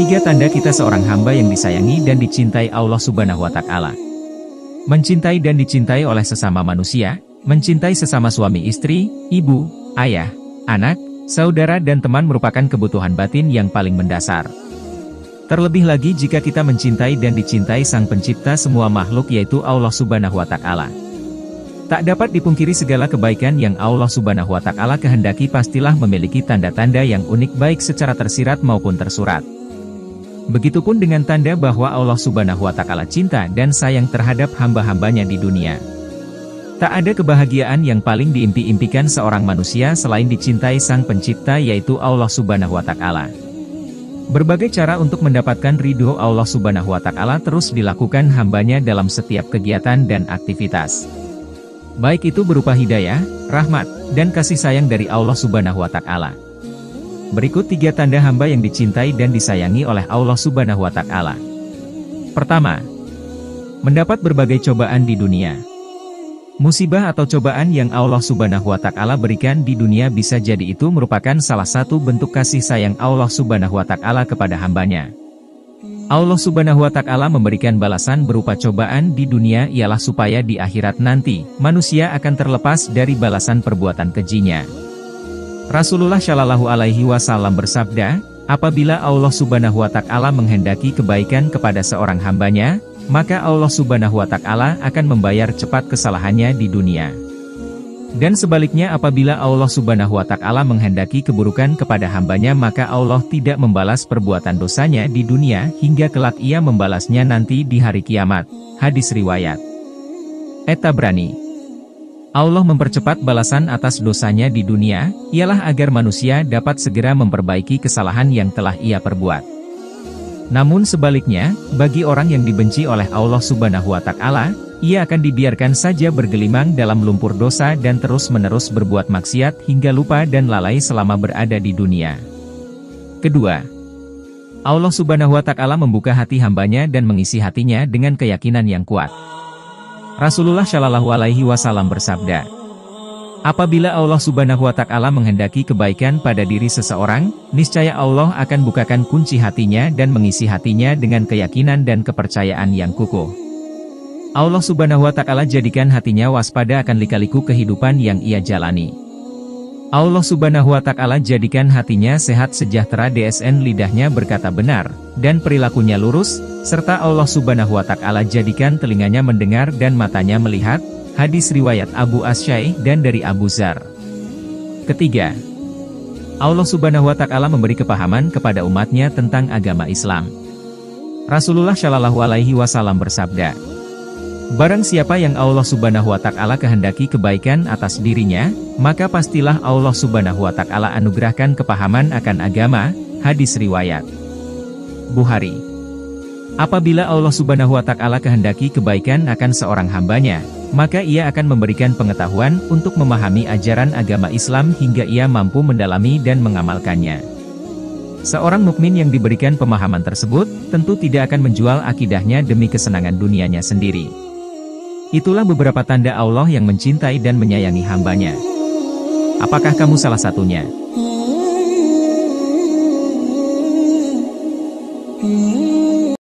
Tiga tanda kita seorang hamba yang disayangi dan dicintai Allah Subhanahu wa Ta'ala. Mencintai dan dicintai oleh sesama manusia, mencintai sesama suami istri, ibu, ayah, anak, saudara dan teman merupakan kebutuhan batin yang paling mendasar. Terlebih lagi jika kita mencintai dan dicintai Sang Pencipta semua makhluk yaitu Allah Subhanahu wa Ta'ala. Tak dapat dipungkiri segala kebaikan yang Allah Subhanahu wa Ta'ala kehendaki pastilah memiliki tanda-tanda yang unik baik secara tersirat maupun tersurat. Begitupun dengan tanda bahwa Allah Subhanahu wa Ta'ala cinta dan sayang terhadap hamba-hambanya di dunia. Tak ada kebahagiaan yang paling diimpi-impikan seorang manusia selain dicintai Sang Pencipta yaitu Allah Subhanahu wa Ta'ala. Berbagai cara untuk mendapatkan ridho Allah Subhanahu wa Ta'ala terus dilakukan hambanya dalam setiap kegiatan dan aktivitas. Baik itu berupa hidayah, rahmat, dan kasih sayang dari Allah Subhanahu wa Ta'ala. Berikut 3 tanda hamba yang dicintai dan disayangi oleh Allah Subhanahu wa Ta'ala. Pertama, mendapat berbagai cobaan di dunia. Musibah atau cobaan yang Allah Subhanahu wa Ta'ala berikan di dunia bisa jadi itu merupakan salah satu bentuk kasih sayang Allah Subhanahu wa Ta'ala kepada hambanya. Allah Subhanahu wa Ta'ala memberikan balasan berupa cobaan di dunia ialah supaya di akhirat nanti, manusia akan terlepas dari balasan perbuatan kejinya. Rasulullah Shallallahu Alaihi Wasallam bersabda, apabila Allah Subhanahu wa Ta'ala menghendaki kebaikan kepada seorang hambanya, maka Allah Subhanahu wa Ta'ala akan membayar cepat kesalahannya di dunia. Dan sebaliknya apabila Allah Subhanahu wa Ta'ala menghendaki keburukan kepada hambanya maka Allah tidak membalas perbuatan dosanya di dunia hingga kelak ia membalasnya nanti di hari kiamat. Hadis riwayat At-Tabrani. Allah mempercepat balasan atas dosanya di dunia, ialah agar manusia dapat segera memperbaiki kesalahan yang telah ia perbuat. Namun sebaliknya, bagi orang yang dibenci oleh Allah Subhanahu wa Ta'ala, ia akan dibiarkan saja bergelimang dalam lumpur dosa dan terus-menerus berbuat maksiat hingga lupa dan lalai selama berada di dunia. Kedua, Allah Subhanahu wa Ta'ala membuka hati hambanya dan mengisi hatinya dengan keyakinan yang kuat. Rasulullah Shallallahu Alaihi Wasallam bersabda, apabila Allah Subhanahu wa Ta'ala menghendaki kebaikan pada diri seseorang, niscaya Allah akan bukakan kunci hatinya dan mengisi hatinya dengan keyakinan dan kepercayaan yang kukuh. Allah Subhanahu wa Ta'ala jadikan hatinya waspada akan lika-liku kehidupan yang ia jalani. Allah Subhanahu wa Ta'ala jadikan hatinya sehat sejahtera DSN lidahnya berkata benar, dan perilakunya lurus, serta Allah Subhanahu wa Ta'ala jadikan telinganya mendengar dan matanya melihat. Hadis riwayat Abu As-Syaih dan dari Abu Zar. Ketiga, Allah Subhanahu wa Ta'ala memberi kepahaman kepada umatnya tentang agama Islam. Rasulullah Shallallahu Alaihi Wasallam bersabda, barang siapa yang Allah Subhanahu wa Ta'ala kehendaki kebaikan atas dirinya, maka pastilah Allah Subhanahu wa Ta'ala anugerahkan kepahaman akan agama. Hadis riwayat Bukhari. Apabila Allah Subhanahu wa Ta'ala kehendaki kebaikan akan seorang hambanya, maka ia akan memberikan pengetahuan untuk memahami ajaran agama Islam hingga ia mampu mendalami dan mengamalkannya. Seorang mukmin yang diberikan pemahaman tersebut, tentu tidak akan menjual akidahnya demi kesenangan dunianya sendiri. Itulah beberapa tanda Allah yang mencintai dan menyayangi hambanya. Apakah kamu salah satunya?